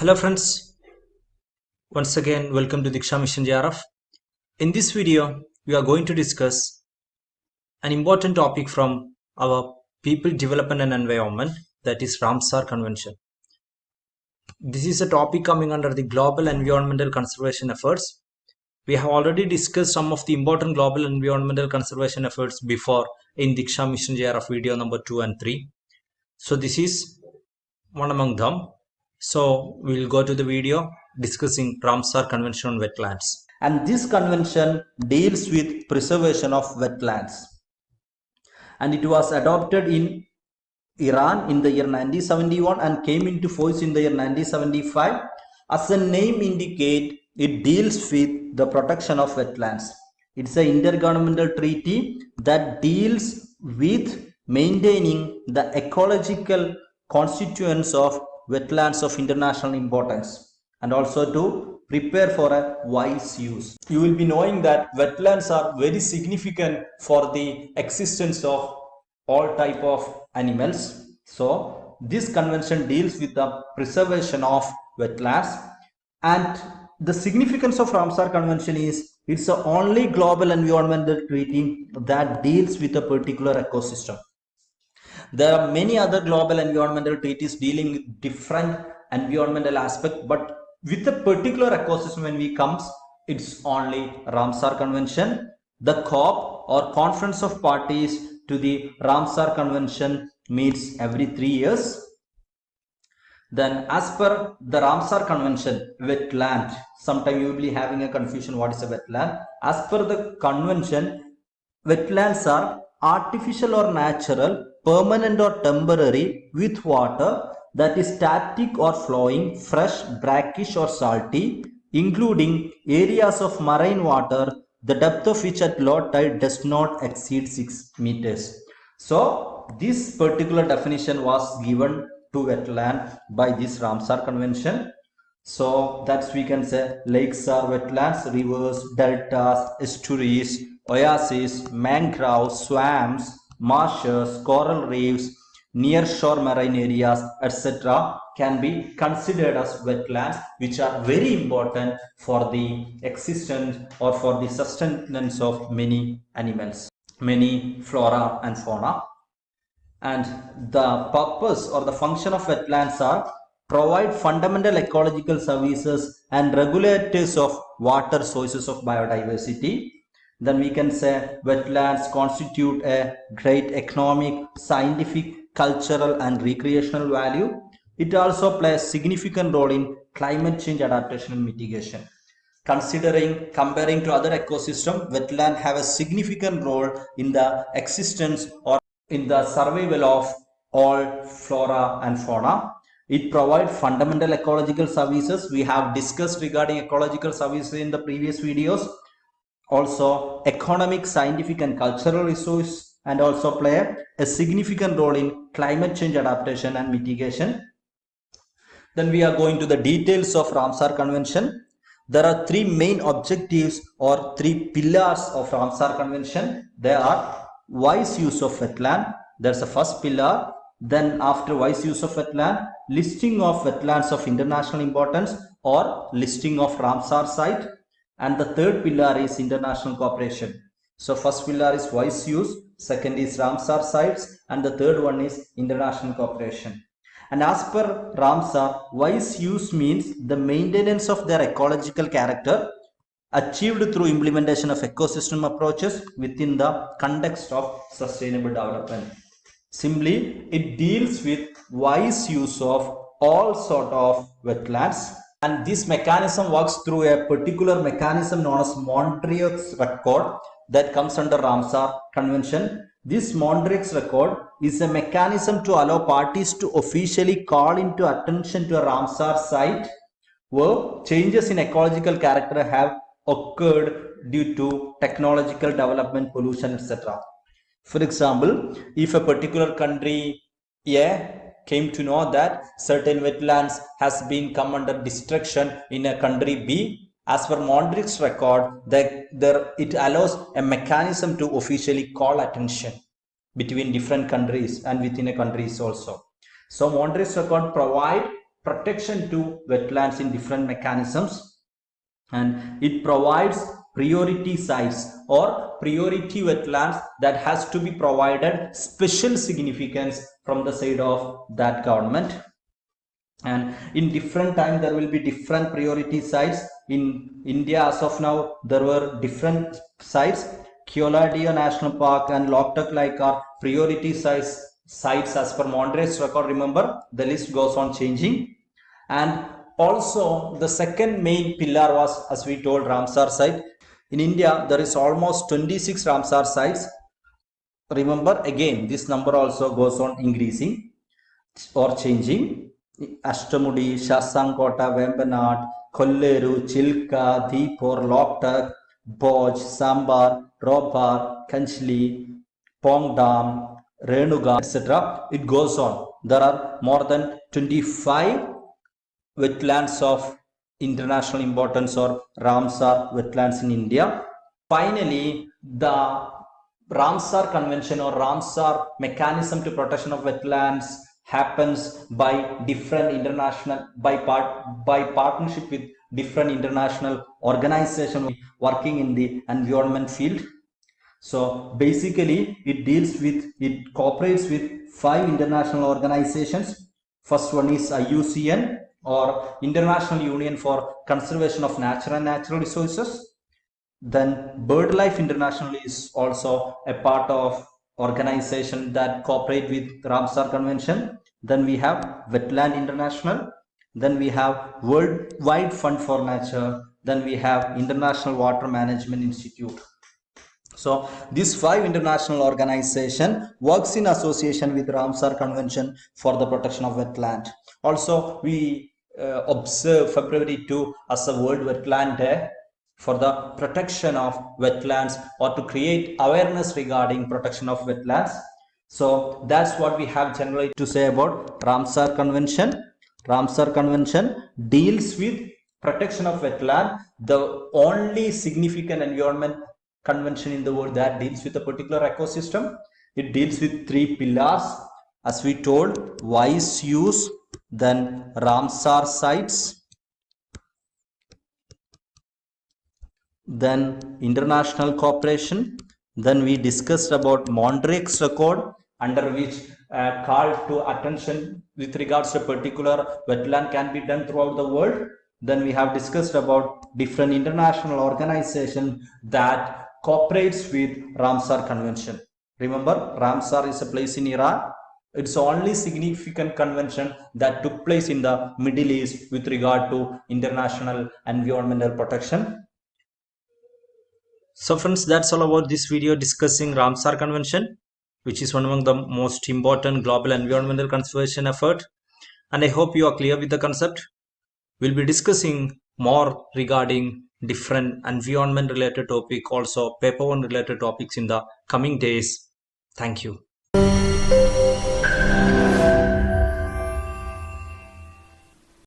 Hello friends, once again welcome to Diksha Mission JRF. In this video, we are going to discuss an important topic from our People Development and Environment, that is Ramsar Convention. This is a topic coming under the global environmental conservation efforts. We have already discussed some of the important global environmental conservation efforts before in Diksha Mission JRF video number 2 and 3. So this is one among them. So we'll go to the video discussing Ramsar Convention on Wetlands. And this convention deals with preservation of wetlands. And it was adopted in Iran in the year 1971 and came into force in the year 1975. As the name indicates, it deals with the protection of wetlands. It's an intergovernmental treaty that deals with maintaining the ecological constituents of wetlands of international importance and also to prepare for a wise use. You will be knowing that wetlands are very significant for the existence of all type of animals. So this convention deals with the preservation of wetlands, and the significance of Ramsar Convention is it's the only global environmental treaty that deals with a particular ecosystem. There are many other global environmental treaties dealing with different environmental aspects, but with a particular ecosystem when we comes, it's only Ramsar Convention. The COP or Conference of Parties to the Ramsar Convention meets every 3 years. Then as per the Ramsar Convention, wetland, sometime you will be having a confusion what is a wetland. As per the convention, wetlands are artificial or natural, permanent or temporary, with water that is static or flowing, fresh, brackish or salty, including areas of marine water, the depth of which at low tide does not exceed 6 meters. So this particular definition was given to wetland by this Ramsar Convention. So that's we can say lakes are wetlands, rivers, deltas, estuaries, oases, mangroves, swamps, marshes, coral reefs, near shore marine areas, etc. can be considered as wetlands, which are very important for the existence or for the sustenance of many animals, many flora and fauna. And the purpose or the function of wetlands are provide fundamental ecological services and regulators of water sources of biodiversity. Then we can say wetlands constitute a great economic, scientific, cultural and recreational value. It also plays a significant role in climate change adaptation and mitigation. Comparing to other ecosystems, wetlands have a significant role in the existence or in the survival of all flora and fauna. It provides fundamental ecological services. We have discussed regarding ecological services in the previous videos. Also economic, scientific and cultural resource, and also play a significant role in climate change adaptation and mitigation. Then we are going to the details of Ramsar Convention. There are three main objectives or three pillars of Ramsar Convention. They are wise use of wetland. There's the first pillar. Then after wise use of wetland, listing of wetlands of international importance or listing of Ramsar site. And the third pillar is international cooperation. So first pillar is wise use, second is Ramsar sites, and the third one is international cooperation. And as per Ramsar, wise use means the maintenance of their ecological character achieved through implementation of ecosystem approaches within the context of sustainable development. Simply, it deals with wise use of all sort of wetlands, and this mechanism works through a particular mechanism known as Montreux's record that comes under Ramsar Convention. This Montreux's record is a mechanism to allow parties to officially call into attention to a Ramsar site where changes in ecological character have occurred due to technological development, pollution, etc. For example, if a particular country came to know that certain wetlands has been come under destruction in a country B, as per Montreux's record, it allows a mechanism to officially call attention between different countries and within a countries also. So Montreux's record provide protection to wetlands in different mechanisms, and it provides priority sites or priority wetlands that has to be provided special significance from the side of that government. And in different time there will be different priority sites. In India as of now there were different sites. Keoladea National Park and Loktak Lake are priority sites as per Monterey's record. Remember, the list goes on changing. And also the second main pillar was, as we told, Ramsar site. In India there is almost 26 Ramsar sites. Remember, again this number also goes on increasing or changing. Ashtamudi, Shasankota, Vembanad, Kolleru, Chilka, Deepor, Loktak, Boj, Sambar, Robar, Kanchli, Pongdam, Renuga, etc. It goes on. There are more than 25 wetlands of international importance or Ramsar wetlands in India. Finally, the Ramsar Convention or Ramsar mechanism to protection of wetlands happens by different international by partnership with different international organizations working in the environment field. So basically it cooperates with 5 international organizations. First one is IUCN or International Union for Conservation of Nature and Natural Resources. Then BirdLife International is also a part of organization that cooperate with Ramsar Convention. Then we have Wetland International. Then we have Worldwide Fund for Nature. Then we have International Water Management Institute. So this 5 international organization works in association with Ramsar Convention for the protection of wetland. Also we observe February 2 as a World Wetland Day for the protection of wetlands or to create awareness regarding protection of wetlands. So that's what we have generally to say about Ramsar Convention. Ramsar Convention deals with protection of wetland, the only significant environment convention in the world that deals with a particular ecosystem. It deals with 3 pillars, as we told: wise use, then Ramsar sites, then international cooperation. Then we discussed about Montreux's record, under which call to attention with regards to a particular wetland can be done throughout the world. Then we have discussed about different international organizations that cooperates with Ramsar Convention. Remember, Ramsar is a place in Iran. It's the only significant convention that took place in the Middle East with regard to international environmental protection. So friends, that's all about this video discussing Ramsar Convention, which is one among the most important global environmental conservation effort. And I hope you are clear with the concept. We'll be discussing more regarding different environment related topic, also paper one related topics in the coming days. Thank you.